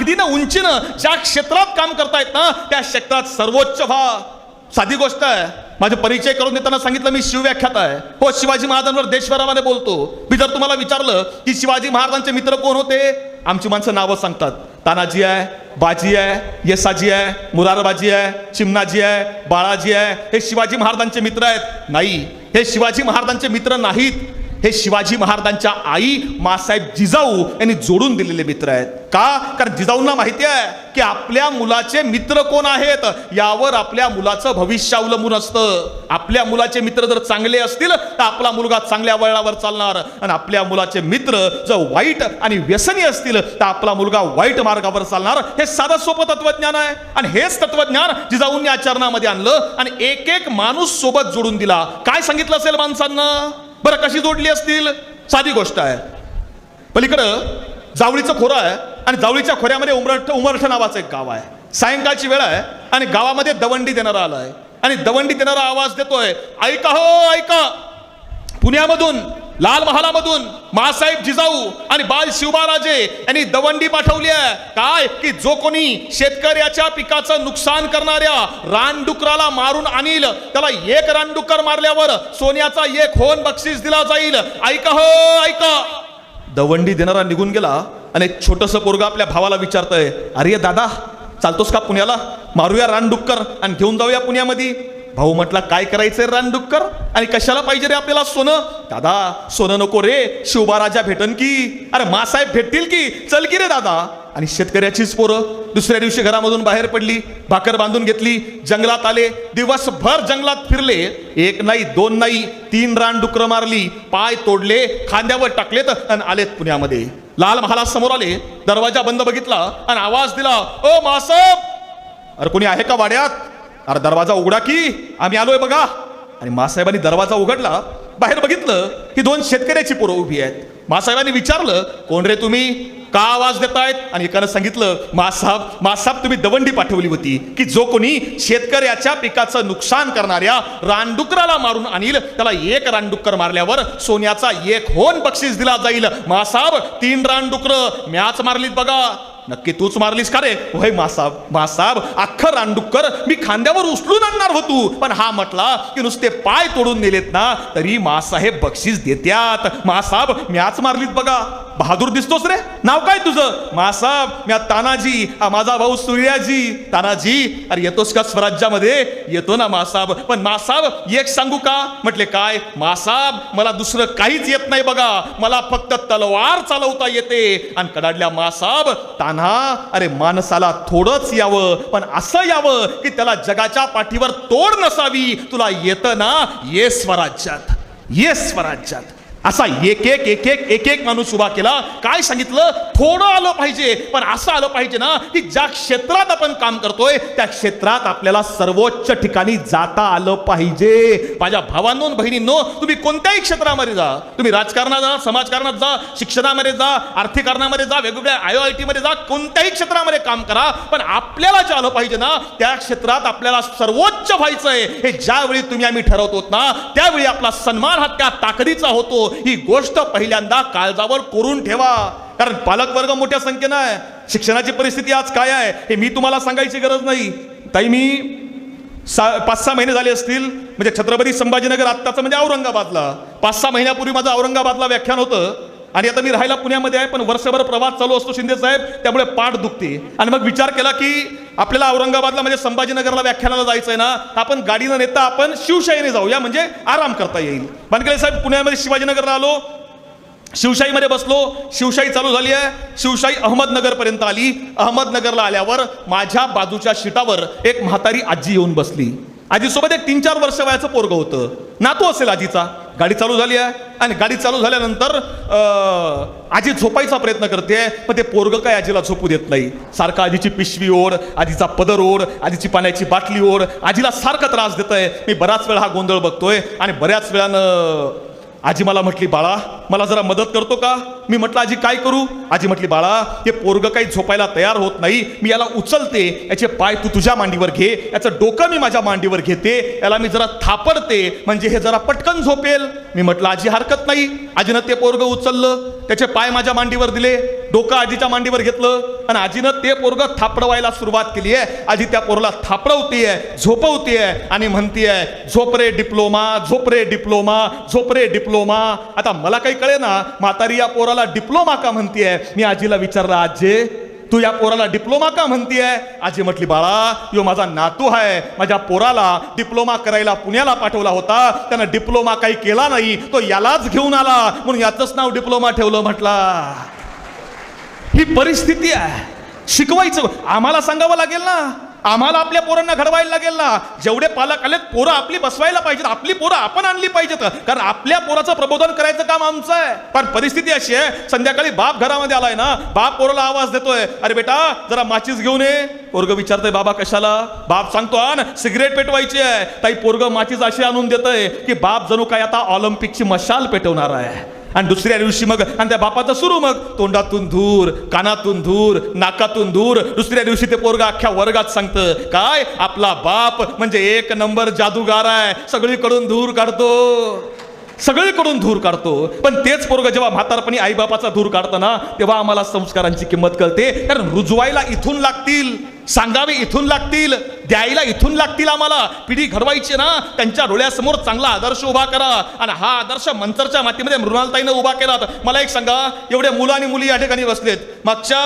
ताकदीनं उंचीनं ज्या क्षेत्रात काम करतायत ना त्या क्षेत्रात सर्वोच्च व्हा. साधी गोष्ट आहे. माझे परिचय करून देताना सांगितलं मी शिवव्याख्याता आहे. हो, शिवाजी महाराजांवर देशभरामध्ये बोलतो. मी जर तुम्हाला विचारलं की शिवाजी महाराजांचे मित्र कोण होते, आमची माणसं नावं सांगतात. तानाजी आहे, बाजी आहे, येसाजी आहे, मुरारबाजी आहे, चिमणाजी आहे, बाळाजी आहे. हे शिवाजी महाराजांचे मित्र आहेत? नाही, हे शिवाजी महाराजांचे मित्र नाहीत. हे शिवाजी महाराजांच्या आई मासाहेब जिजाऊ यांनी जोडून दिलेले मित्र आहेत. का? कारण जिजाऊंना माहिती आहे की आपल्या मुलाचे मित्र कोण आहेत यावर आपल्या मुलाचं भविष्य अवलंबून असतं. आपल्या मुलाचे मित्र जर चांगले असतील तर आपला मुलगा चांगल्या वळणावर चालणार, आणि आपल्या मुलाचे मित्र जर वाईट आणि व्यसनी असतील तर आपला मुलगा वाईट मार्गावर चालणार. हे साधं सोपं तत्वज्ञान आहे, आणि हेच तत्वज्ञान जिजाऊंनी आचरणामध्ये आणलं आणि एक एक माणूस सोबत जोडून दिला. काय सांगितलं असेल माणसांना? बरं, कशी जोडली असतील? साधी गोष्ट आहे. पलीकडं जावळीचं खोरं आहे, आणि जावळीच्या खोऱ्यामध्ये उमरठ नावाचं एक गाव आहे. सायंकाळची वेळ आहे आणि गावामध्ये दवंडी देणारा आलाय, आणि दवंडी देणारा आवाज देतोय, ऐका हो ऐका, पुण्यामधून लाल महालामधून मासाहेब जिजाऊ आणि बाल शिवबाराजे यांनी दवंडी पाठवली आहे. काय? की जो कोणी शेतकऱ्याच्या पिकाचं नुकसान करणाऱ्या रानडुकराला मारून आणील त्याला एक रानडुक्कर मारल्यावर सोन्याचा एक होन बक्षीस दिला जाईल. ऐका हो ऐका. दवंडी देणारा निघून गेला, आणि एक छोटंसं पोरगा आपल्या भावाला विचारतंय, अरे दादा, चालतोस का पुण्याला? मारूया रानडुक्कर आणि घेऊन जाऊया पुण्यामध्ये. भाऊ म्हटला, काय करायचंय रानडुक्कर, आणि कशाला पाहिजे रे आपल्याला सोनं? दादा, सोनं नको रे, शिवबाराजा भेटन की. अरे मासाहेब भेटतील की, चल की रे दादा. आणि शेतकऱ्याचीच पोरं दुसऱ्या दिवशी घरामधून बाहेर पडली, भाकर बांधून घेतली, जंगलात आले, दिवसभर जंगलात फिरले. एक नाही, दोन नाही, 3 रानडुकरं मारली, पाय तोडले, खांद्यावर टाकलेत आणि आलेत पुण्यामध्ये. लाल महाला समोर आले, दरवाजा बंद बघितला आणि आवाज दिला, ओ मासाहेब, अरे कोणी आहे का वाड्यात? अरे दरवाजा उघडा की, आम्ही आलोय बघा. आणि मासाहेबांनी दरवाजा उघडला, बाहेर बघितलं की 2 शेतकऱ्याची पोरं उभी आहेत. मासाहेबांनी विचारलं, कोण रे तुम्ही, का आवाज देतायत? आणि एकानं सांगितलं, मासाहेब तुम्ही दवंडी पाठवली होती की जो कोणी शेतकऱ्याच्या पिकाचं नुकसान करणाऱ्या रानडुकराला मारून आणील त्याला एक रानडुक्कर मारल्यावर सोन्याचा 1 होन बक्षीस दिला जाईल. मासाहेब, 3 रानडुकरं म्याच मारलीत बघा. नक्की तूच मारलीस का रे? होय मासाहेब, अख्खं रानडुक्कर मी खांद्यावर उचलून आणणार होतो, पण हा म्हटला की नुसते पाय तोडून नेलेत ना तरी मासाहेब बक्षीस देत्यात. मासाहेब, म्याच मारलीत बघा. बहादूर दिसतोस रे. नाव काय तुझं? मासाहेब, म्या तानाजी, माझा भाऊ सूर्याजी. तानाजी, अरे येतोस का स्वराज्यामध्ये? येतो ना मासाहेब. पण मासाहेब, एक सांगू का? म्हटले, काय? मासाहेब, मला दुसरं काहीच येत नाही बघा, मला फक्त तलवार चालवता येते. आणि कडाडल्या मासाहेब, तान्हा, अरे माणसाला थोडंच यावं, पण असं यावं की त्याला जगाच्या पाठीवर तोड नसावी. तुला येतं ना? ये स्वराज्यात, ये स्वराज्यात. असा एक एक माणूस उभा केला. काय सांगितलं? थोडं आलं पाहिजे, पण असं आलं पाहिजे ना की ज्या क्षेत्रात आपण काम करतोय त्या क्षेत्रात आपल्याला सर्वोच्च ठिकाणी जाता आलं पाहिजे. माझ्या भावांनो बहिणींनो, तुम्ही कोणत्याही क्षेत्रामध्ये जा, तुम्ही राजकारणात जा, समाजकारणात जा, शिक्षणामध्ये जा, आर्थिकरणामध्ये जा, वेगवेगळ्या IIT मध्ये जा, कोणत्याही क्षेत्रामध्ये काम करा, पण आपल्याला जे आलं पाहिजे ना त्या क्षेत्रात आपल्याला सर्वोच्च व्हायचंय. हे ज्यावेळी तुम्ही आम्ही ठरवतो ना त्यावेळी आपला सन्मान हा त्या ताकदीचा होतो. ही गोष्ट पहिल्यांदा काळजावर कोरून ठेवा, कारण पालक वर्ग मोठ्या संख्येनं आहे. शिक्षणाची परिस्थिती आज काय आहे हे मी तुम्हाला सांगायची गरज नाही. ताई, मी 5-6 महिने झाले असतील, म्हणजे छत्रपती संभाजीनगर आत्ताचं म्हणजे औरंगाबादला 5-6 महिन्यापूर्वी माझं औरंगाबादला व्याख्यान होतं. आणि आता मी राहायला पुण्यामध्ये आहे, पण वर्षभर प्रवास चालू असतो शिंदे साहेब, त्यामुळे पाठ दुखते. आणि मग विचार केला की आपल्याला औरंगाबादला म्हणजे संभाजीनगरला व्याख्यानाला जायचंय ना, आपण गाडीनं नेता आपण शिवशाहीने जाऊया, म्हणजे आराम करता येईल. बनकले साहेब, पुण्यामध्ये शिवाजीनगरला आलो, शिवशाहीमध्ये बसलो, शिवशाही चालू झाली आहे. शिवशाही अहमदनगर पर्यंत आली. अहमदनगरला आल्यावर माझ्या बाजूच्या सीटावर एक म्हातारी आजी येऊन बसली. आजीसोबत एक 3-4 वर्ष वयाचं पोरगं होतं, नातू असेल आजीचा. गाडी चालू झाली आहे, आणि गाडी चालू झाल्यानंतर आजी झोपायचा प्रयत्न करते, पण ते पोरगं काय आजीला झोपू देत नाही. सारखं आजीची पिशवी ओढ, आजीचा पदर ओढ, आजीची पाण्याची बाटली ओढ, आजीला सारखा त्रास देतोय. मी बराच वेळा हा गोंधळ बघतोय, आणि बऱ्याच वेळानं आजी मला म्हटली, बाळा मला जरा मदत करतो का? मी म्हटलं, आजी काय करू? आजी म्हटली, बाळा हे पोरगं काही झोपायला तयार होत नाही, मी याला उचलते, याचे पाय तू तुझ्या मांडीवर घे, याचं डोकं मी माझ्या मांडीवर घेते, याला मी जरा थापडते, म्हणजे हे जरा पटकन झोपेल. मी म्हटलं, आजी हरकत नाही. आजीनं ते पोरगं उचललं, त्याचे पाय माझ्या मांडीवर दिले, डोकं आजीच्या मांडीवर घेतलं आणि आजीनं ते पोरगं थापडवायला सुरुवात केली आहे. आजी त्या पोरला थापडवतीये, झोपवतीये आणि म्हणतीये, झोप रे डिप्लोमा, झोप रे डिप्लोमा, झोप रे डिप्लोमा. आता मला काही कळे ना, म्हातारी या पोराला डिप्लोमा का म्हणतीये. मी आजीला विचारलं, आजी तू या पोराला डिप्लोमा का म्हणतीये. आजी म्हटली, बाळा यो माझा नातू आहे, माझ्या पोराला डिप्लोमा करायला पुण्याला पाठवला होता, त्यानं डिप्लोमा काही केला नाही, तो यालाच घेऊन आला म्हणून याचंच नाव डिप्लोमा ठेवलं. म्हटलं ही परिस्थिती आहे. शिकवायचं आम्हाला सांगावं लागेल ना, आम्हाला आपल्या पोरांना घडवायला लागेल ना. जेवढे पालक आलेत पोरं आपली बसवायला पाहिजेत, आपली पोरं आपण आणली पाहिजेत, कारण आपल्या पोराचं प्रबोधन करायचं काम आमचं आहे. पण परिस्थिती अशी आहे, संध्याकाळी बाप घरामध्ये आलाय ना, बाप पोराला आवाज देतोय, अरे बेटा जरा माचीस घेऊन ये. पोरग विचारतोय, बाबा कशाला. बाप सांगतो, आण सिगरेट पेटवायची आहे. ताई पोरग माचीस अशी आणून देतोय की बाप जणू काय आता ऑलिम्पिकची मशाल पेटवणार आहे. आणि दुसऱ्या दिवशी मग आणि त्या बापाचं सुरू, मग तोंडातून धूर, कानातून धूर, नाकातून धूर. दुसऱ्या दिवशी ते पोरगा अख्ख्या वर्गात सांगतं, काय आपला बाप म्हणजे एक नंबर जादूगार आहे, सगळीकडून धूर काढतो, सगळीकडून धूर काढतो. पण तेच पोरग जेव्हा म्हातारपणी आईबापाचा धूर काढतं ना, तेव्हा आम्हाला संस्कारांची किंमत कळते. कारण रुजवायला इथून लागतील, सांगावे इथून लागतील, द्यायला इथून लागतील. आम्हाला पिढी घडवायची ना, त्यांच्या डोळ्यासमोर चांगला आदर्श उभा करा. आणि हा आदर्श मंचरच्या मातीमध्ये मृणालताईनं उभा केला. मला एक सांगा, एवढे मुलं आणि मुली या ठिकाणी बसलेत. मागच्या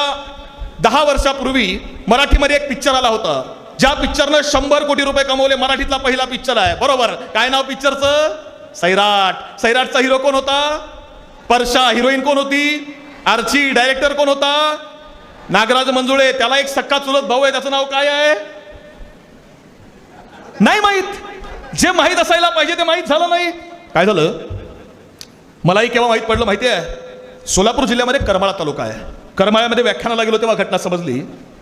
10 वर्षापूर्वी मराठीमध्ये एक पिक्चर आला होता, ज्या पिक्चरनं 100 कोटी रुपये कमवले. मराठीतला पहिला पिक्चर आहे, बरोबर. काय नाव पिक्चरचं? सैराट. सैराटचा हिरो कोण होता? परशा. हिरोईन कोण होती? आर्ची. डायरेक्टर कोण होता? नागराज मंजुळे. त्याला एक सक्का चुलत भाऊ आहे, त्याचं नाव काय आहे? नाही माहित. जे माहित असायला पाहिजे ते माहित झालं नाही. काय झालं मलाही केव्हा माहित पडलं माहिती आहे? सोलापूर जिल्ह्यामध्ये करमाळा तालुका आहे. करमाळ्यामध्ये व्याख्यानाला गेलो तेव्हा घटना समजली.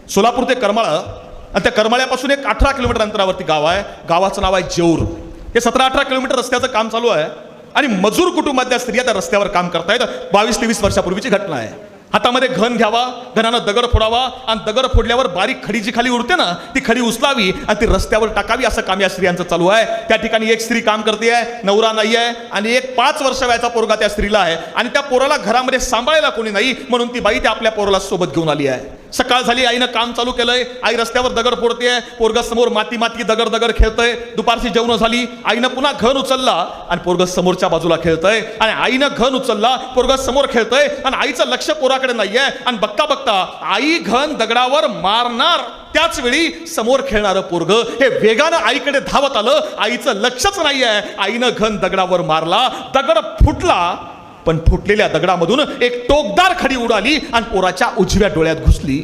सोलापूर ते करमाळा, आणि त्या करमाळ्यापासून एक 18 किलोमीटर अंतरावरती गाव आहे. गावाचं नाव आहे जेऊर. हे 17-18 किलोमीटर रस्त्याचं काम चालू आहे आणि मजूर कुटुंबातल्या स्त्रिया त्या रस्त्यावर काम करतायत. 22-23 वर्षापूर्वीची घटना आहे. हातामध्ये घन घ्यावा, घनानं दगड फोडावा आणि दगड फोडल्यावर बारीक खडी जी खाली उरते ना, ती खडी उचलावी आणि ती रस्त्यावर टाकावी, असं काम या स्त्रियांचं चालू आहे. त्या ठिकाणी एक स्त्री काम करते आहे, नवरा नाही आहे आणि एक 5 वर्ष वयाचा पोरगा त्या स्त्रीला आहे. आणि त्या पोराला घरामध्ये सांभाळायला कोणी नाही, म्हणून ती बाई त्या आपल्या पोराला सोबत घेऊन आली आहे. सकाळ झाली, आईनं काम चालू केलंय. आई रस्त्यावर दगड फोडतेय, पोरगा समोर माती माती दगड दगड खेळतय. दुपारची जेवण झाली, आईनं पुन्हा घन उचलला आणि पोरगा समोरच्या बाजूला खेळतय. आणि आईनं घन उचलला, पोरगा समोर खेळतय आणि आईचं लक्ष पोराकडे नाहीये. आणि बघता बघता आई घन दगडावर मारणार, त्याच वेळी समोर खेळणारं पोरग हे वेगानं आईकडे धावत आलं. आईचं लक्षच नाहीये. आईनं घन दगडावर मारला, दगड फुटला, पण फुटलेल्या दगडामधून एक टोकदार खडी उडाली आणि पोराच्या उजव्या डोळ्यात घुसली.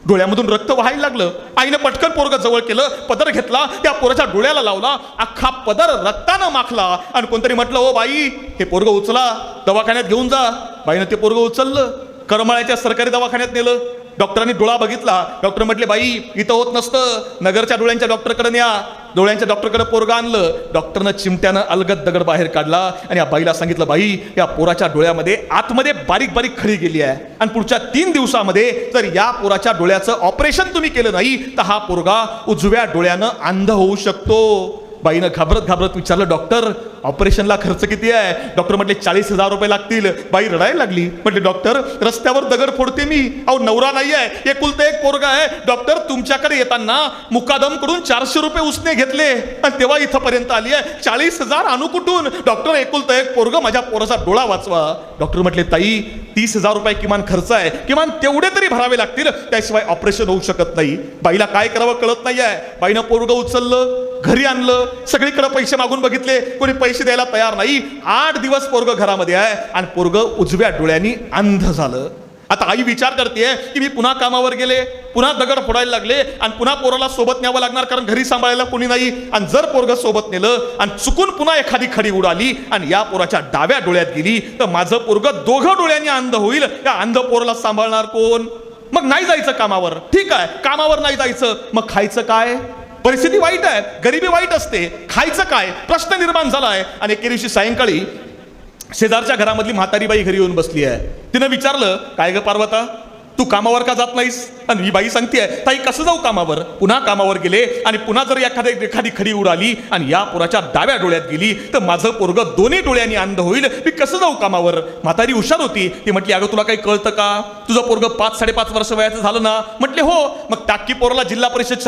डोळ्यामधून रक्त वाहायला लागलं. आईनं पटकन पोरग जवळ केलं, पदर घेतला, त्या पोराच्या डोळ्याला लावला. अख्खा पदर रक्तानं माखला आणि कोणतरी म्हटलं, ओ बाई हे पोरग उचला, दवाखान्यात घेऊन जा. बाईनं ते पोरग उचललं, करमाळ्याच्या सरकारी दवाखान्यात नेलं. डॉक्टरांनी डोळा बघितला. डॉक्टर म्हटले, बाई इथं होत नसतं, नगरच्या डोळ्यांच्या डॉक्टरकडे न्या. डोळ्यांच्या डॉक्टरकडे पोरगं आणलं. डॉक्टरनं चिमट्यानं अलगद दगड बाहेर काढला आणि या बाईला सांगितलं, बाई या पोराच्या डोळ्यामध्ये आतमध्ये बारीक बारीक खडी गेली आहे आणि पुढच्या 3 दिवसामध्ये जर या पोराच्या डोळ्याचं ऑपरेशन तुम्ही केलं नाही तर हा पोरगा उजव्या डोळ्यानं अंध होऊ शकतो. बाईनं घाबरत घाबरत विचारलं, डॉक्टर ऑपरेशनला खर्च किती आहे? डॉक्टर म्हटले 40,000 रुपये लागतील. बाई रडायला लागली. म्हटले, डॉक्टर रस्त्यावर दगड फोडते मी, अहो नवरा नाही आहे, एकुलतं एक पोरगा आहे. डॉक्टर तुमच्याकडे येताना मुकादमकडून 400 रुपये उसने घेतले आणि तेव्हा इथंपर्यंत आली आहे, 40,000 आणू कुठून? डॉक्टर एकुलतं एक पोरग, माझ्या पोराचा डोळा वाचवा. डॉक्टर म्हटले, ताई 30,000 रुपये किमान खर्च आहे, किमान तेवढे तरी भरावे लागतील, त्याशिवाय ऑपरेशन होऊ शकत नाही. बाईला काय करावं कळत नाही आहे. बाईनं पोरग उचललं, घरी आणलं, सगळीकडे पैसे मागून बघितले, कोणी पैसे द्यायला तयार नाही. 8 दिवस पोरग घरामध्ये आहे आणि पोरग उजव्या डोळ्यानी अंध झालं. आता आई विचार करते की मी पुन्हा कामावर गेले, पुन्हा दगड फोडायला लागले आणि पुन्हा पोराला सोबत न्यावं लागणार, कारण घरी सांभाळायला कोणी नाही. आणि जर पोरग सोबत नेलं आणि चुकून पुन्हा एखादी खडी उडाली आणि या पोराच्या डाव्या डोळ्यात गेली तर माझं पोरग दोघं डोळ्यांनी अंध होईल. या अंध पोराला सांभाळणार कोण? मग नाही जायचं कामावर, ठीक आहे, कामावर नाही जायचं, मग खायचं काय? परिस्थिती वाईट आहे, गरिबी वाईट असते, खायचं काय प्रश्न निर्माण झालाय. आणि एके दिवशी सायंकाळी शेजारच्या घरामधली म्हातारी बाई घरी येऊन बसली आहे. तिनं विचारलं, काय ग पार्वता, तू कामावर का जात नाहीस? आणि ही बाई सांगतेय, ताई कसं जाऊ कामावर? पुन्हा कामावर गेले आणि पुन्हा जर एखादी खडी उडाली आणि या पोराच्या डाव्या डोळ्यात गेली तर माझं पोरग दोन्ही डोळ्यांनी अंध होईल, मी कसं जाऊ कामावर? म्हातारी हुशार होती, ती म्हटली, अगं तुला काही कळतं का? तुझं पोरग 5-5.5 वर्ष वयाचं झालं ना? म्हटले हो. मग टाकी पोराला जिल्हा परिषद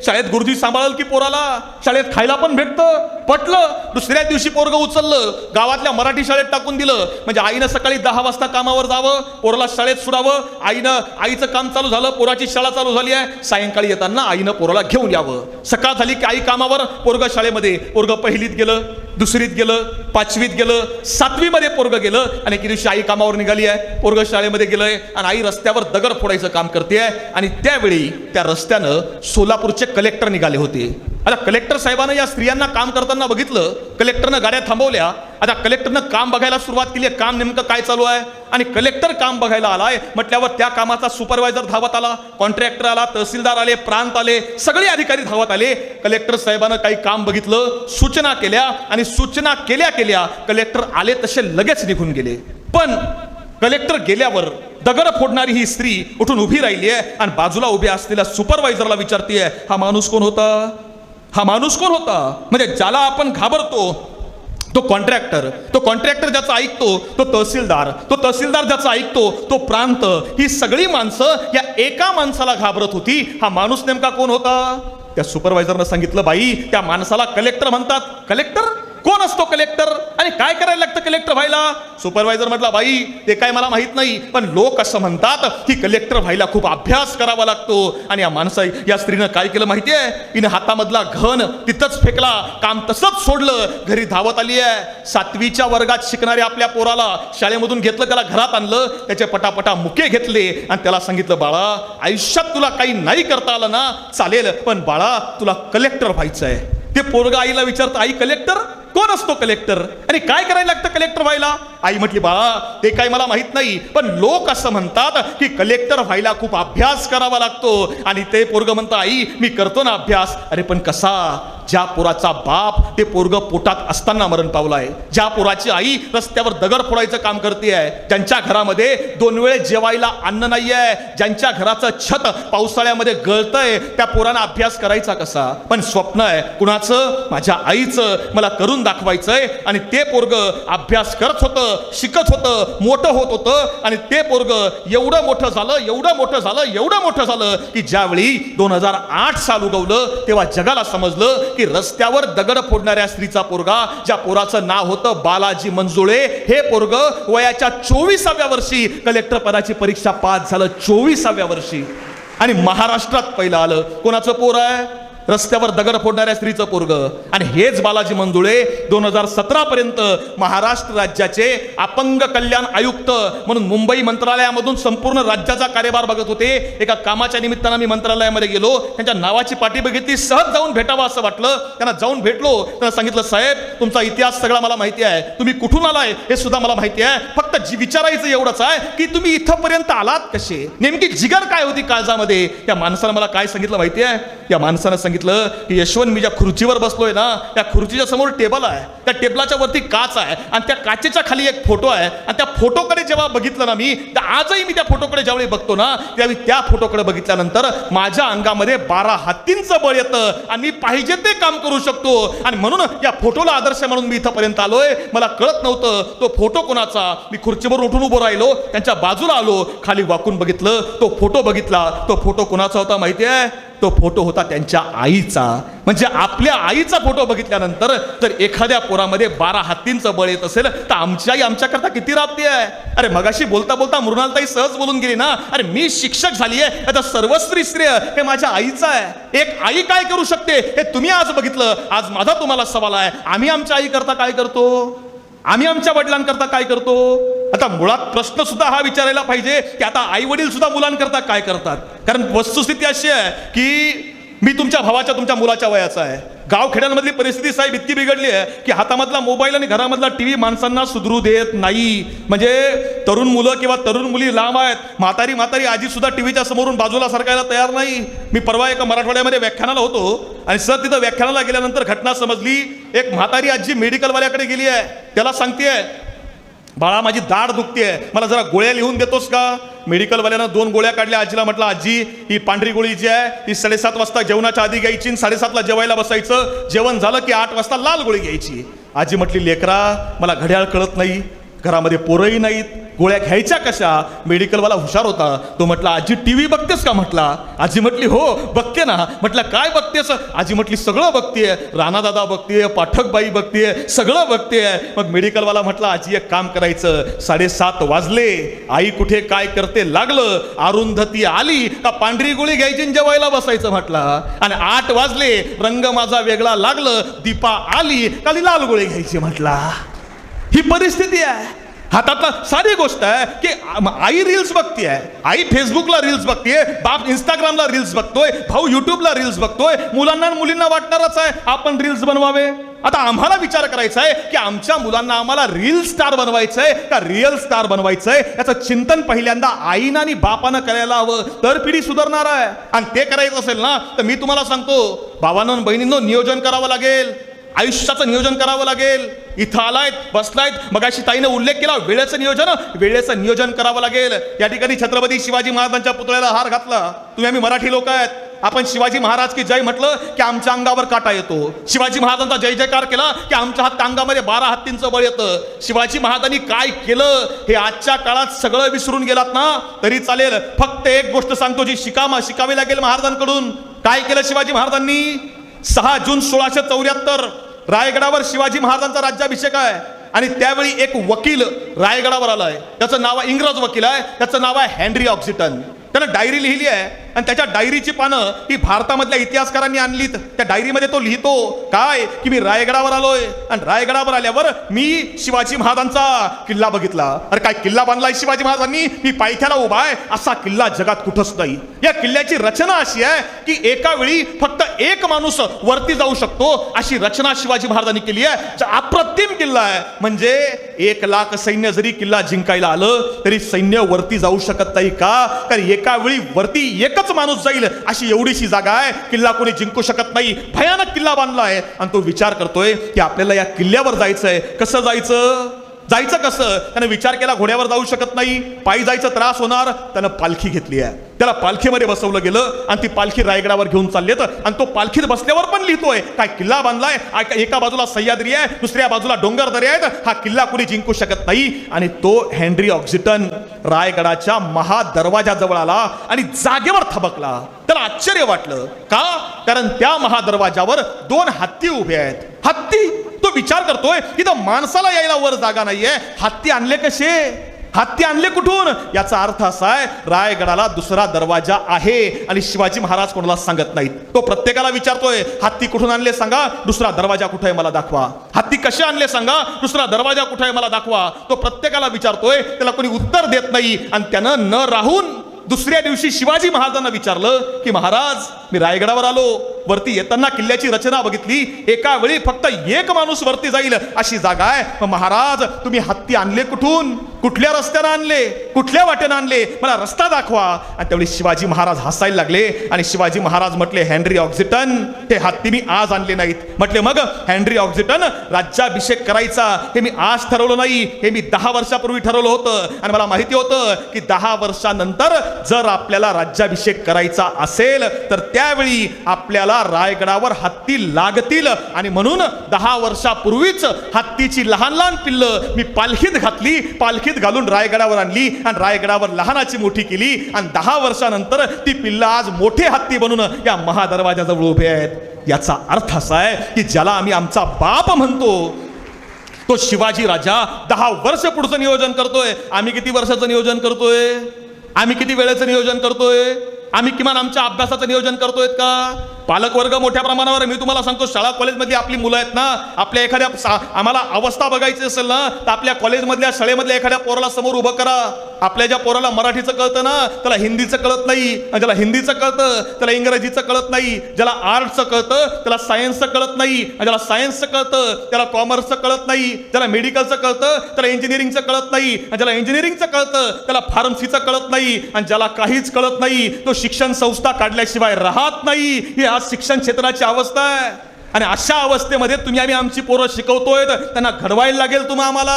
शाळेत गुरुजी सांभाळल की पोराला? शाळेत खायला पण भेटतं. पटलं. दुसऱ्या दिवशी पोरग उचललं, गावातल्या मराठी शाळेत टाकून दिलं. म्हणजे आईनं सकाळी 10 वाजता कामावर जावं, पोराला शाळेत सोडावं. आईचं काम चालू झालं, पोराची शाळा चालू झाली आहे. सायंकाळी येताना आईनं पोराला घेऊन यावं. सकाळ झाली की आई कामावर, पोरग शाळेमध्ये. पोरग पहिलीत गेलं, दुसरीत गेलं, 5वीत गेलं, 7वी मध्ये पोरग गेलं. आणि एके दिवशी आई कामावर निघाली आहे, पोरग शाळेमध्ये गेलंय आणि आई रस्त्यावर दगड फोडायचं काम करते. आणि त्यावेळी त्या रस्त्यानं सोलापूरचे कलेक्टर निघाले होते. आता कलेक्टर साहेबांना या स्त्रियांना काम करताना बघितलं. कलेक्टरनं गाड्या थांबवल्या. आता कलेक्टरनं काम बघायला सुरुवात केली. काम नेमकं काय चालू आहे? आणि कलेक्टर काम बघायला आलाय म्हटल्यावर त्या कामाचा सुपरवायझर धावत आला, कॉन्ट्रॅक्टर आला, तहसीलदार आले, प्रांत आले, सगळे अधिकारी धावत आले. कलेक्टर साहेबांना काही काम बघितलं, सूचना केल्या आणि सूचना केल्या कलेक्टर आले तसे लगेच निघून गेले. पण कलेक्टर गेल्यावर दगड फोडणारी ही स्त्री उठून उभी राहिली आहे आणि बाजूला उभ्या असलेल्या सुपरवायझरला विचारतीये, हा माणूस कोण होता? हा माणूस कोण होता? म्हणजे ज्याला आपण घाबरतो तो कॉन्ट्रॅक्टर ज्याचा ऐकतो तो तहसीलदार ज्याचा ऐकतो तो प्रांत, ही सगळी माणसं या एका माणसाला घाबरत होती. हा माणूस नेमका कोण होता? त्या सुपरवायझरनं सांगितलं, बाई त्या माणसाला कलेक्टर म्हणतात. कलेक्टर? कोण असतो कलेक्टर आणि काय करायला लागतं कलेक्टर व्हायला? सुपरवायझर म्हटला, बाई ते काय मला माहित नाही, पण लोक असं म्हणतात की कलेक्टर व्हायला खूप अभ्यास करावा लागतो. आणि या स्त्रीनं काय केलं माहितीये? हिने हातामधला घन तिथंच फेकला, काम तसंच सोडलं, घरी धावत आली आहे. 7वीच्या वर्गात शिकणाऱ्या आपल्या पोराला शाळेमधून घेतलं, त्याला घरात आणलं, त्याचे पटापटा मुके घेतले आणि त्याला सांगितलं, बाळा आयुष्यात तुला काही नाही करता आलं ना चालेल, पण बाळा तुला कलेक्टर व्हायचं आहे. ते पोरगा आईला विचारतं, आई कलेक्टर? कोण असतो कलेक्टर आणि काय करायला लागतं कलेक्टर व्हायला? आई म्हटली, बाळा ते काय मला माहित नाही, पण लोक असं म्हणतात की कलेक्टर व्हायला खूप अभ्यास करावा लागतो. आणि ते पोरग म्हणतं, आई मी करतो ना अभ्यास. अरे पण कसा? ज्या पोराचा बाप ते पोरग पोटात असताना मरण पावलाय, ज्या पोराची आई रस्त्यावर दगड फोडायचं काम करते आहे, ज्यांच्या घरामध्ये 2 वेळे जेवायला अन्न नाहीये, ज्यांच्या घराचं छत पावसाळ्यामध्ये गळतंय, त्या पोरांना अभ्यास करायचा कसा? पण स्वप्न आहे कुणाचं? माझ्या आईचं, मला करून दाखवायचंय. आणि ते पोरग अभ्यास करत होतं, शिकत होतं, मोठं होत होतं. आणि ते पोरग एवढं मोठं झालं की ज्यावेळी 2008 साल उगवलं तेव्हा जगाला समजलं की रस्त्यावर दगड फोडणाऱ्या स्त्रीचा पोरगा, ज्या पोराचं नाव होतं बालाजी मंजुळे, हे पोरग वयाच्या 24व्या वर्षी कलेक्टर पदाची परीक्षा पास झालं. 24व्या वर्षी. आणि महाराष्ट्रात पहिलं आलं. कोणाचं पोर आहे? रस्त्यावर दगड फोडणाऱ्या स्त्रीचं पोरग. आणि हेच बालाजी मंजुळे 2017 पर्यंत महाराष्ट्र राज्याचे अपंग कल्याण आयुक्त म्हणून मुंबई मंत्रालयामधून संपूर्ण राज्याचा कार्यभार बघत होते. एका कामाच्या निमित्तानं मी मंत्रालयामध्ये गेलो, त्यांच्या नावाची पाटी बघितली, सहज जाऊन भेटावं असं वाटलं. त्यांना जाऊन भेटलो, त्यांना सांगितलं, साहेब तुमचा इतिहास सगळा मला माहिती आहे, तुम्ही कुठून आलाय हे सुद्धा मला माहिती आहे, फक्त विचारायचं एवढंच आहे की तुम्ही इथंपर्यंत आलात कसे? नेमकी जिगर काय होती काळजामध्ये? त्या माणसानं मला काय सांगितलं माहिती आहे? या माणसानं सांगितलं की यशवंत, मी ज्या खुर्चीवर बसलोय ना, त्या खुर्चीच्या समोर टेबल आहे, त्या टेबलाच्या वरती काच आहे आणि त्या काचेच्या खाली एक फोटो आहे. आणि त्या फोटोकडे जेव्हा बघितलं ना मी, आजही मी त्या फोटोकडे ज्यावेळी बघतो ना, त्यावेळी त्या फोटोकडे बघितल्यानंतर माझ्या अंगामध्ये 12 हत्तींचं बळ येतं आणि मी पाहिजे ते काम करू शकतो. आणि म्हणून या फोटोला आदर्श म्हणून मी इथंपर्यंत आलोय. मला कळत नव्हतं तो फोटो कोणाचा. मी खुर्चीवर उठून उभं राहिलो, त्यांच्या बाजूला आलो, खाली वाकून बघितलं, तो फोटो बघितला. तो फोटो कोणाचा होता माहिती आहे? तो फोटो होता त्यांच्या आईचा. म्हणजे आपल्या आईचा फोटो बघितल्यानंतर जर एखाद्या पोरामध्ये 12 हत्तींचं बळ येत असेल तर आमची आई आमच्याकरता किती राबते आहे. अरे मगाशी बोलता बोलता मृणालताई सहज बोलून गेली ना, अरे मी शिक्षक झाली आहे, आता सर्वस्वी श्रेय हे माझ्या आईचं आहे. एक आई काय करू शकते हे तुम्ही आज बघितलं. आज माझा तुम्हाला सवाल आहे, आम्ही आमच्या आई करता काय करतो? आम्ही आमच्या वडिलांकरता काय करतो? आता मुळात प्रश्न सुद्धा हा विचारायला पाहिजे की आता आई वडील सुद्धा मुलांकरता काय करतात. कारण वस्तुस्थिती अशी आहे की मी तुमच्या भावाच्या, तुमच्या मुलाच्या वयाचा आहे. गावखेड्यांमधली परिस्थिती साहेब इतकी बिघडली आहे की हातामधला मोबाईल आणि घरामधला टीव्ही माणसांना सुधरू देत नाही. म्हणजे तरुण मुलं किंवा तरुण मुली लांब आहेत, म्हातारी आजी सुद्धा टीव्हीच्या समोरून बाजूला सरकायला तयार नाही. मी परवा एका मराठवाड्यामध्ये व्याख्यानाला होतो आणि सर तिथं व्याख्यानाला गेल्यानंतर घटना समजली. एक म्हातारी आजी मेडिकलवाल्याकडे गेली आहे, त्याला सांगतेय, बाळा माझी दाढ दुखतेय, मला जरा गोळ्या लिहून देतोस का? मेडिकलवाल्यानं 2 गोळ्या काढल्या. आजीला म्हटलं, आजी ही पांढरी गोळी जी आहे ती 7:30 वाजता जेवणाच्या आधी घ्यायची आणि 7:30ला जेवायला बसायचं. जेवण झालं की 8 वाजता लाल गोळी घ्यायची. आजी म्हटली, लेकरा मला घड्याळ कळत नाही, घरामध्ये पोरंही नाहीत, गोळ्या घ्यायच्या कशा? मेडिकलवाला हुशार होता. तो म्हटला, आजी टीव्ही बघतेस का? म्हटला. आजी म्हटली, हो बघते ना. म्हटलं, काय बघतेस? आजी म्हटली, सगळं बघतेय, राणादादा बघतेय, पाठकबाई बघतेय, सगळं बघतेय. मग मेडिकलवाला म्हटला, आजी एक काम करायचं, 7:30 वाजले, आई कुठे काय करते लागलं, अरुंधती आली का पांढरी गोळी घ्यायची आणि जेवायला बसायचं म्हटला. आणि 8 वाजले, रंग माझा वेगळा लागलं, दीपा आली का लाल गोळी घ्यायची म्हटला. ही परिस्थिती आहे. हातातला सारी गोष्ट आहे की आई रील्स बघतीये, आई फेसबुकला रील्स बघतीये, बाप इंस्टाग्रामला रील्स बघतोय, भाऊ युट्यूबला रील्स बघतोय. मुलांना मुलींना वाटणारच आहे आपण रील्स बनवावे. आता आम्हाला विचार करायचा आहे की आमच्या मुलांना आम्हाला रील स्टार बनवायचंय का रिअल स्टार बनवायचंय, याचं चिंतन पहिल्यांदा आईनं आणि बापानं करायला हवं, तर पिढी सुधारणार आहे. आणि ते करायचं असेल ना तर मी तुम्हाला सांगतो, भावांनो आणि बहिणींनो, नियोजन करावं लागेल, आयुष्याचं नियोजन करावं लागेल. इथं आलायत, बसलायत, मगाशी ताईने उल्लेख केला वेळेचं नियोजन करावं लागेल. या ठिकाणी छत्रपती शिवाजी महाराजांच्या पुतळ्याला हार घातला. तुम्ही आम्ही मराठी लोक आहेत, आपण शिवाजी महाराज की जय म्हटलं की आमच्या अंगावर काटा येतो. शिवाजी महाराजांचा जय जयकार केला की आमच्या अंगामध्ये 12 हत्तींचं बळ येतं. शिवाजी महाराजांनी काय केलं हे आजच्या काळात सगळं विसरून गेलात ना तरी चालेल. फक्त एक गोष्ट सांगतो जी शिकावी लागेल महाराजांकडून. काय केलं शिवाजी महाराजांनी? 6 जून 1674 रायगडावर शिवाजी महाराजांचा राज्याभिषेक आहे. आणि त्यावेळी एक वकील रायगडावर आलाय, त्याचं नाव आहे, इंग्रज वकील आहे, त्याचं नाव आहे हेनरी ऑक्सिटन. त्यानं डायरी लिहिली आहे आणि त्याच्या डायरीची पानं ही भारतामधल्या इतिहासकारांनी आणलीत. त्या डायरीमध्ये तो लिहितो काय की मी रायगडावर आलोय आणि रायगडावर आल्यावर मी शिवाजी महाराजांचा किल्ला बघितला. अरे काय किल्ला बांधलाय शिवाजी महाराजांनी? मी पायथ्याला उभा आहे, असा किल्ला जगात कुठंच नाही. या किल्ल्याची रचना अशी आहे की एका वेळी फक्त एक माणूस वरती जाऊ शकतो, अशी रचना शिवाजी महाराजांनी केली आहे. अप्रतिम किल्ला आहे. म्हणजे 1 लाख सैन्य जरी किल्ला जिंकायला आलं तरी सैन्य वरती जाऊ शकत नाही. का? कारण एका वेळी वरती एकच माणूस जाईल अशी एवढीशी जागा आहे, किल्ला कोणी जिंकू शकत नाही. भयानक किल्ला बांधला आहे. आणि तो विचार करतोय की आपल्याला या किल्ल्यावर जायचंय. कसं जायचं कसं? त्यानं विचार केला, घोड्यावर जाऊ शकत नाही, पायी जायचं त्रास होणार. त्यानं पालखी घेतली आहे, त्याला पालखीमध्ये बसवलं गेलं आणि ती पालखी रायगडावर घेऊन चाललेत. आणि तो पालखीत बसल्यावर पण लिहितोय काय किल्ला बांधलाय, एका बाजूला सह्याद्री आहे, दुसऱ्या बाजूला डोंगर दरे आहेत, हा किल्ला कुणी जिंकू शकत नाही. आणि तो हेनरी ऑक्सिटन रायगडाच्या महादरवाजाजवळ आला आणि जागेवर थबकला. त्याला आश्चर्य वाटलं. का? कारण त्या महादरवाजावर 2 हत्ती उभे आहेत. हत्ती? तो विचार करतोय इथं माणसाला यायला वर जागा नाहीये, हत्ती आणले कसे? हत्ती आणले कुठून? याचा अर्थ असा आहे रायगडाला दुसरा दरवाजा आहे आणि शिवाजी महाराज कोणाला सांगत नाहीत. तो प्रत्येकाला विचारतोय, हत्ती कुठून आणले सांगा, दुसरा दरवाजा कुठे आहे मला दाखवा. हत्ती कसे आणले सांगा, दुसरा दरवाजा कुठे आहे मला दाखवा. तो प्रत्येकाला विचारतोय, त्याला कोणी उत्तर देत नाही. आणि त्यानं न राहून दुसऱ्या दिवशी शिवाजी महाराजांना विचारलं की महाराज मी रायगडावर आलो, वरती येताना किल्ल्याची रचना बघितली, एका वेळी फक्त एक माणूस वरती जाईल अशी जागा आहे. मग महाराज तुम्ही हत्ती आणले कुठून? कुठल्या रस्त्यानं आणले? कुठल्या वाटेनं आणले? मला रस्ता दाखवा. आणि त्यावेळी शिवाजी महाराज हसायला लागले आणि शिवाजी महाराज म्हटले, हेनरी ऑक्सिटन ते हत्ती मी आज आणले नाहीत. म्हटले मग? हेनरी ऑक्सिटन राज्याभिषेक करायचा हे मी आज ठरवलं नाही, हे मी 10 वर्षापूर्वी ठरवलं होतं. आणि मला माहिती होतं की 10 वर्षानंतर जर आपल्याला राज्याभिषेक करायचा असेल तर त्यावेळी आपल्याला रायगडावर हत्ती लागतील. आणि म्हणून 10 वर्षापूर्वीच हत्तीची लहान लहान पिल्लं मी पालखीत घातली, पालखीत घालून रायगडावर आणली आणि रायगडावर लहानाची मोठी केली. आणि 10 वर्षानंतर ती पिल्लं आज मोठे हत्ती बनून या महादरवाजाजवळ उभे आहेत. याचा अर्थ असा आहे की ज्याला आम्ही आमचा बाप म्हणतो तो शिवाजी राजा 10 वर्ष पुढचं नियोजन करतोय. आम्ही किती वर्षाचं नियोजन करतोय? आम्ही किती वेळेचं नियोजन करतोय? आम्ही किमान आमच्या अभ्यासाचं नियोजन करतोय का? पालकवर्ग मोठ्या प्रमाणावर, मी तुम्हाला सांगतो, शाळा कॉलेजमधली आपली मुलं आहेत ना, आपल्या एखाद्या आम्हाला अवस्था बघायची असेल ना तर आपल्या कॉलेजमधल्या शाळेमधल्या एखाद्या पोराला समोर उभं करा. आपल्या ज्या पोराला मराठीचं कळतं ना त्याला हिंदीचं कळत नाही, आणि ज्याला हिंदीचं कळतं त्याला इंग्रजीचं कळत नाही, ज्याला आर्ट्सचं कळतं त्याला सायन्सचं कळत नाही, आणि ज्याला सायन्सचं कळतं त्याला कॉमर्सचं कळत नाही, ज्याला मेडिकलचं कळतं त्याला इंजिनिअरिंगचं कळत नाही, आणि ज्याला इंजिनिअरिंगचं कळतं त्याला फार्मसीचं कळत नाही, आणि ज्याला काहीच कळत नाही तो शिक्षण संस्था काढल्याशिवाय राहत नाही. ही आज शिक्षण क्षेत्राची अवस्था आहे. आणि अशा अवस्थेमध्ये तुम्ही आम्ही आमची पोरं शिकवतोय, त्यांना घडवायला लागेल तुम्हाला.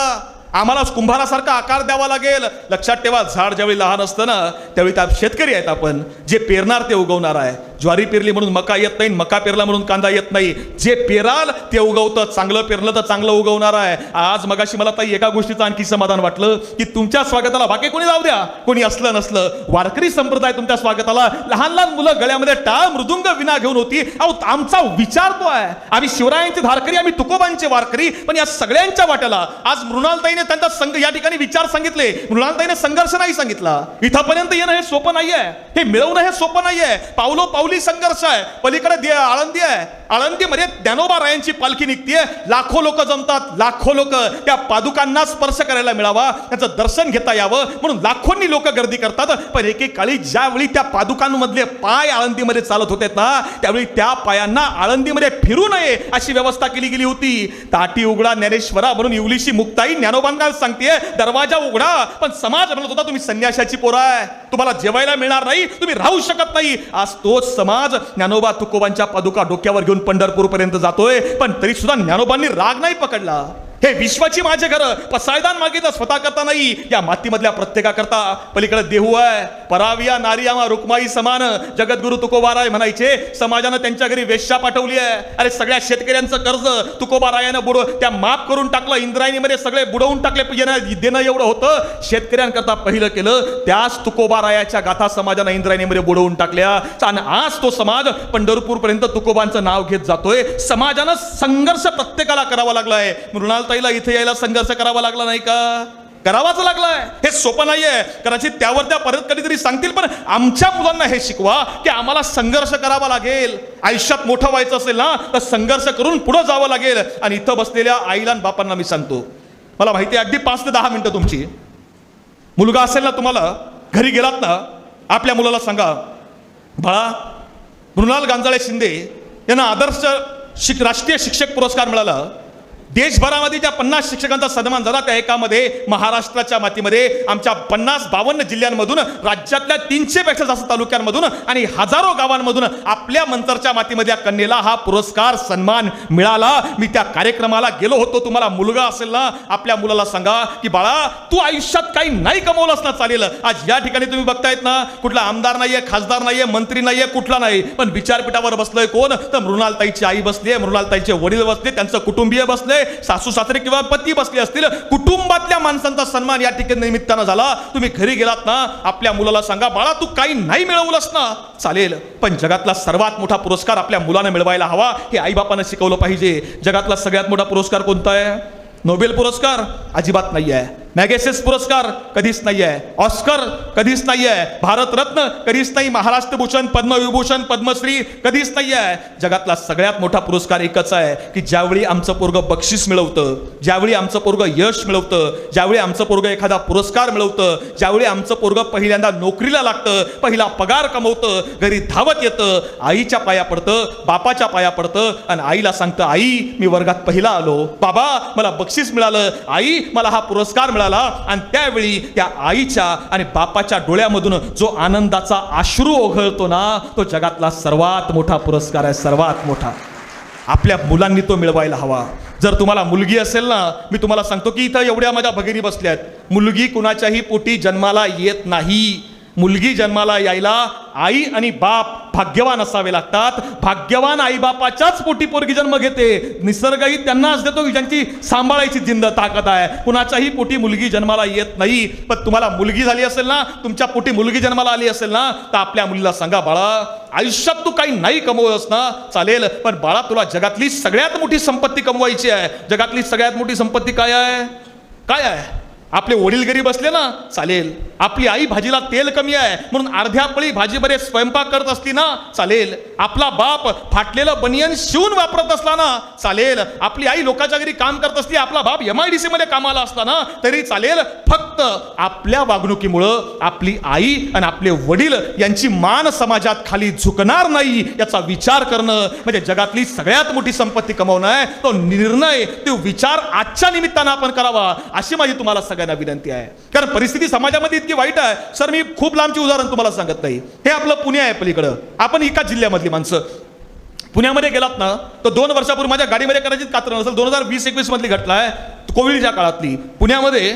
आम्हालाच कुंभारासारखा आकार द्यावा लागेल. लक्षात ठेवा, झाड ज्यावेळी लहान असतं ना त्यावेळी त्या शेतकरी आहेत आपण. जे पेरणार ते उगवणार आहे. ज्वारी पेरली म्हणून मका येत नाही, मका पेरला म्हणून कांदा येत नाही. जे पेराल ते उगवतं. चांगलं पेरलं तर चांगलं उगवणार आहे. आज मगाशी मला ताई एका गोष्टीचं आणखी समाधान वाटलं की तुमच्या स्वागताला बाकी कोणी जाऊ द्या, कोणी असलं नसलं, वारकरी संप्रदाय तुमच्या स्वागताला लहान लहान मुलं गळ्यामध्ये टाळ मृदुंग विना घेऊन होती. अहो, आमचा विचार तो आहे. आम्ही शिवरायांचे धारकरी, आम्ही तुकोबांचे वारकरी, पण या सगळ्यांच्या वाट्याला आज मृणालताईने त्यांचा संघ या ठिकाणी विचार सांगितले. मृणालताईने संघर्ष नाही सांगितला. इथपर्यंत येणं हे सोपं नाहीये, हे मिळवणं हे सोपं नाहीये. पावलो पावली संघर्ष आहे. पलीकडे आळंदी आहे. आळंदीमध्ये ज्ञानोबा रायांची पालखी निघतीये. लाखो लोक जमतात, लाखो लोक त्या पादुकांना स्पर्श करायला मिळावा, त्याचं दर्शन घेता यावं म्हणून लाखोंनी लोक गर्दी करतात. पण एकेकाळी ज्यावेळी त्या पादुकांमधले पाय आळंदीमध्ये चालत होते ना त्यावेळी त्या पायांना आळंदीमध्ये फिरू नये अशी व्यवस्था केली गेली होती. ताटी उघडा ज्ञानेश्वरा म्हणून इवलीशी मुक्ताई ज्ञानोबांना सांगतेय, दरवाजा उघडा. पण समाज म्हणत होता तुम्ही संन्याशाची पोरं आहे, तुम्हाला जेवायला मिळणार नाही, तुम्ही राहू शकत नाही. आज तोच समाज ज्ञानोबा तुकोबांच्या पादुका डोक्यावर घेऊन पंढरपूर पर्यंत जातोय. पण तरी सुद्धा ज्ञानोबांनी राग नाही पकडला. हे विश्वाची माझे घर, पसायदान मागितलं स्वतः करता नाही, या मातीमधल्या प्रत्येकाकरता. पलीकडे देहू आहे. पराविया नारियामा रुक्माई समान जगद्गुरु तुकोबाराय म्हणायचे. समाजानं त्यांच्या घरी वेश्या पाठवली आहे. अरे सगळ्या शेतकऱ्यांचं कर्ज तुकोबारायानं त्या माफ करून टाकलं. इंद्रायणीमध्ये सगळे बुडवून टाकले. देणं एवढं होतं शेतकऱ्यांकरता पहिलं केलं. त्याच तुकोबारायाच्या गाथा समाजानं इंद्रायणीमध्ये बुडवून टाकल्या. आणि आज तो समाज पंढरपूर पर्यंत तुकोबांचं नाव घेत जातोय. समाजानं संघर्ष प्रत्येकाला करावा लागलाय. मृणालताईला इथे यायला संघर्ष करावा लागला नाही का? करावाच लागलाय. हे सोपं नाहीये. कदाचित त्यावर त्या परत कधीतरी सांगतील, पण आमच्या मुलांना हे शिकवा की आम्हाला संघर्ष करावा लागेल. आयुष्यात मोठं व्हायचं असेल ना तर संघर्ष करून पुढे जावं लागेल. आणि इथं बसलेल्या आईला आणि बापांना मी सांगतो, मला माहिती आहे अगदी 5 ते 10 मिनिटं तुमची. मुलगा असेल ना तुम्हाला, घरी गेलात ना आपल्या मुलाला सांगा, बाळा मृणाल गांजाळे शिंदे यांना आदर्श राष्ट्रीय शिक्षक पुरस्कार मिळाला. देशभरामध्ये ज्या 50 शिक्षकांचा सन्मान झाला त्या एकामध्ये महाराष्ट्राच्या मातीमध्ये आमच्या 50-52 जिल्ह्यांमधून, राज्यातल्या 300 पेक्षा जास्त तालुक्यांमधून आणि हजारो गावांमधून आपल्या मंतरच्या मातीमध्ये कन्येला हा पुरस्कार सन्मान मिळाला. मी त्या कार्यक्रमाला गेलो होतो. तुम्हाला मुलगा असेल ना आपल्या मुलाला सांगा की बाळा तू आयुष्यात काही नाही कमवलंस ना चालेल. आज या ठिकाणी तुम्ही बघतायत ना कुठला आमदार नाहीये, खासदार नाहीये, मंत्री नाहीये, कुठला नाही, पण विचारपीठावर बसलोय कोण तर मृणालताईची आई बसली आहे, मृणालताईचे वडील बसले, त्यांचं कुटुंबीय बसले, सासू सासरे किंवा पती बसले असतील. कुटुंबातल्या माणसांचा सन्मान या ठिकाणी निमित्तानं झाला. तुम्ही घरी गेलात ना आपल्या मुलाला सांगा, बाळा तू काही नाही मिळवलंस ना चालेल, पण जगातला सर्वात मोठा पुरस्कार आपल्या मुलानं मिळवायला हवा हे आईबापानं शिकवलं पाहिजे. जगातला सगळ्यात मोठा पुरस्कार कोणता आहे? नोबेल पुरस्कार अजिबात नाही आहे. मॅगेसेस पुरस्कार कधीच नाही आहे. ऑस्कर कधीच नाही आहे. भारतरत्न कधीच नाही. महाराष्ट्र भूषण, पद्मविभूषण, पद्मश्री कधीच नाही आहे. जगातला सगळ्यात मोठा पुरस्कार एकच आहे की ज्यावेळी आमचं पोरगं बक्षीस मिळवतं, ज्यावेळी आमचं पोरगं यश मिळवतं, ज्यावेळी आमचं पोरगं एखादा पुरस्कार मिळवतं, ज्यावेळी आमचं पोरगं पहिल्यांदा नोकरीला लागतं, पहिला पगार कमवतं, घरी धावत येतं, आईच्या पाया पडतं, बापाच्या पाया पडतं आणि आईला सांगतं, आई मी वर्गात पहिला आलो, बाबा मला बक्षीस मिळालं, आई मला हा पुरस्कार मिळाला. आणि त्यावेळी त्या आईच्या आणि बापाच्या डोळ्यामधून जो आनंदाचा अश्रू ओघळतो ना तो जगातला सर्वात मोठा पुरस्कार आहे. सर्वात मोठा. आपल्या मुलांनी तो मिळवायला हवा. जर तुम्हाला मुलगी असेल ना मी तुम्हाला सांगतो की इथं एवढ्या माझ्या भगिनी बसल्यात, मुलगी कुणाच्याही पोटी जन्माला येत नाही. मुलगी जन्माला यायला आई आणि बाप भाग्यवान असावे लागतात. भाग्यवान आई बापाच्याच पोटी पोरगी जन्म घेते. निसर्गही त्यांनाच देतो की ज्यांची सांभाळायची जिंद ताकद आहे. कुणाच्याही पोटी मुलगी जन्माला येत नाही. पण तुम्हाला मुलगी झाली असेल ना, तुमच्या पोटी मुलगी जन्माला आली असेल ना तर आपल्या मुलीला सांगा, बाळा आयुष्यात तू काही नाही कमवलंस ना चालेल, पण बाळा तुला जगातली सगळ्यात मोठी संपत्ती कमवायची आहे. जगातली सगळ्यात मोठी संपत्ती काय आहे? काय आहे? आपले वडील घरी बसले ना चालेल, आपली आई भाजीला तेल कमी आहे म्हणून अर्ध्या पळी भाजी बरे स्वयंपाक करत असली ना चालेल, आपला बाप फाटलेलं बनियन शिवून वापरत असला ना चालेल, आपली आई लोकांच्या घरी काम करत असली, आपला बाप MIDC मध्ये कामाला असला ना तरी चालेल. फक्त आपल्या वागणुकीमुळं आपली आई आणि आपले वडील यांची मान समाजात खाली झुकणार नाही याचा विचार करणं म्हणजे जगातली सगळ्यात मोठी संपत्ती कमवणं आहे. तो निर्णय, तो विचार आजच्या निमित्तानं आपण करावा अशी माझी तुम्हाला सगळ्यांना विनंती आहे. कारण परिस्थिती समाजामध्ये इतकी वाईट आहे सर, मी खूप लांबची उदाहरण तुम्हाला सांगत नाही. हे आपलं पुणे आहे पलीकडं, आपण एका जिल्ह्यामधली माणसं. पुण्यामध्ये गेलात ना तर 2 वर्षापूर्वी माझ्या गाडीमध्ये कदाचित कात्र नसेल, 2020-21 मधली घटना आहे, कोविडच्या काळातली. पुण्यामध्ये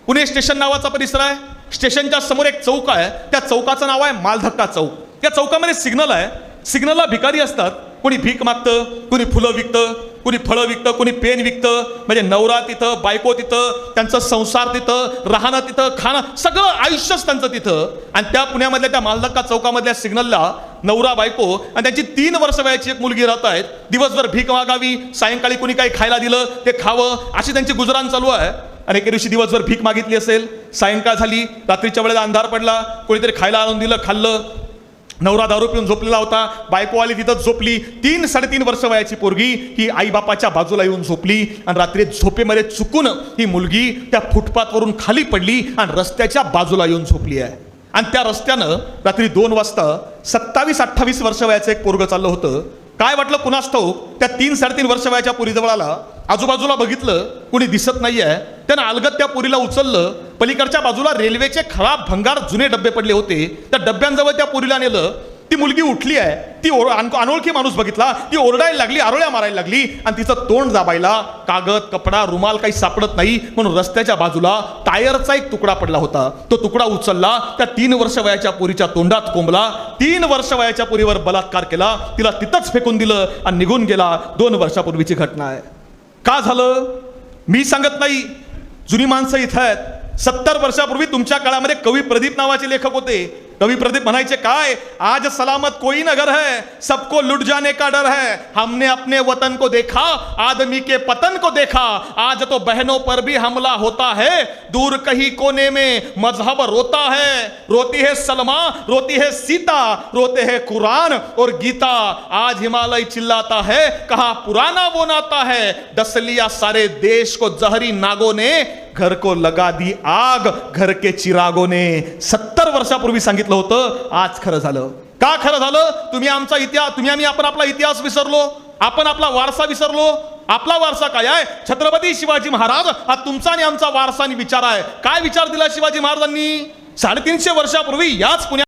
पुणे स्टेशन नावाचा परिसर आहे. स्टेशनच्या समोर एक चौक आहे, त्या चौकाचं नाव आहे मालधक्का चौक. त्या चौकामध्ये सिग्नल आहे. सिग्नलला भिकारी असतात. कोणी भीक मागतं, कोणी फुलं विकतं, कोणी फळं विकतं, कोणी पेन विकतं. म्हणजे नवरा तिथं, बायको तिथं, त्यांचा संसार तिथं, राहणं तिथं, खाणं सगळं आयुष्यच त्यांचं तिथं. आणि त्या पुण्यामधल्या त्या मालधक्का चौकामधल्या सिग्नलला नवरा बायको आणि त्यांची 3 वर्ष वयाची एक मुलगी राहत आहेत. दिवसभर भीक मागावी, सायंकाळी कोणी काही खायला दिलं ते खावं, अशी त्यांची गुजराण चालू आहे. आणि एके दिवशी दिवसभर भीक मागितली असेल, सायंकाळ झाली, रात्रीच्या वेळेला अंधार पडला, कोणीतरी खायला आणून दिलं, खाल्लं. नवरा दारू पिऊन झोपलेला होता, बायको आली तिथंच झोपली. 3-3.5 वर्ष वयाची पोरगी ही आईबापाच्या बाजूला येऊन झोपली आणि रात्री झोपेमध्ये चुकून ही मुलगी त्या फुटपाथवरून खाली पडली आणि रस्त्याच्या बाजूला येऊन झोपली आहे. आणि त्या रस्त्यानं रात्री 2 वाजता 27-28 वर्ष वयाचं एक पोरगं चाललं होतं. काय वाटलं कुणास ठाऊक, त्या 3-3.5 वर्ष वयाच्या पोरीजवळ आला, आजूबाजूला बघितलं, कुणी दिसत नाहीये. त्यानं अलगद त्या पोरीला उचललं. पलीकडच्या बाजूला रेल्वेचे खराब भंगार जुने डबे पडले होते, त्या डब्यांजवळ त्या पोरीला नेलं. ती मुलगी उठली आहे, ती अनोळखी माणूस बघितला, ती ओरडायला लागली, आरोळ्या मारायला लागली आणि तिचं तोंड दाबायला कागद, कपडा, रुमाल काही सापडत नाही म्हणून रस्त्याच्या बाजूला टायरचा एक तुकडा पडला होता. तो तुकडा उचलला, त्या 3 वर्ष वयाच्या पोरीच्या तोंडात कोंबला. 3 वर्ष वयाच्या पोरीवर बलात्कार केला, तिला तिथंच फेकून दिलं आणि निघून गेला. 2 वर्षापूर्वीची घटना आहे. का झालं मी सांगत नाही, जुनी माणसं इथं आहेत. 70 वर्षापूर्वी तुमच्या काळामध्ये कवी प्रदीप नावाचे लेखक होते. कवी प्रदीप म्हणायचे काय, आज सलामत कोई न घर है, सबको लुट जाने का डर है. हमने अपने वतन को देखा, आदमी के पतन को देखा. आज तो बहनों पर भी हमला होता है, दूर कहीं कोने में मजहब रोता है. रोती है सलमा, रोती है सीता, रोते हैं कुरान और गीता. आज हिमालय चिल्लाता है, कहा पुराना वो नाता है. डस लिया सारे देश को जहरी नागों ने, घर को लगा दी आग घर के चिरागों ने. 70 वर्षापूर्वी सांगितलं होतं, आज खरं झालं. का खरं झालं? तुम्ही आमचा इतिहास, आपण आपला इतिहास विसरलो, आपण आपला वारसा विसरलो. आपला वारसा काय आहे? छत्रपती शिवाजी महाराज हा तुमचा आणि आमचा वारसा आणि विचार आहे. काय विचार दिला शिवाजी महाराजांनी? 350 वर्षापूर्वी याच पुण्यात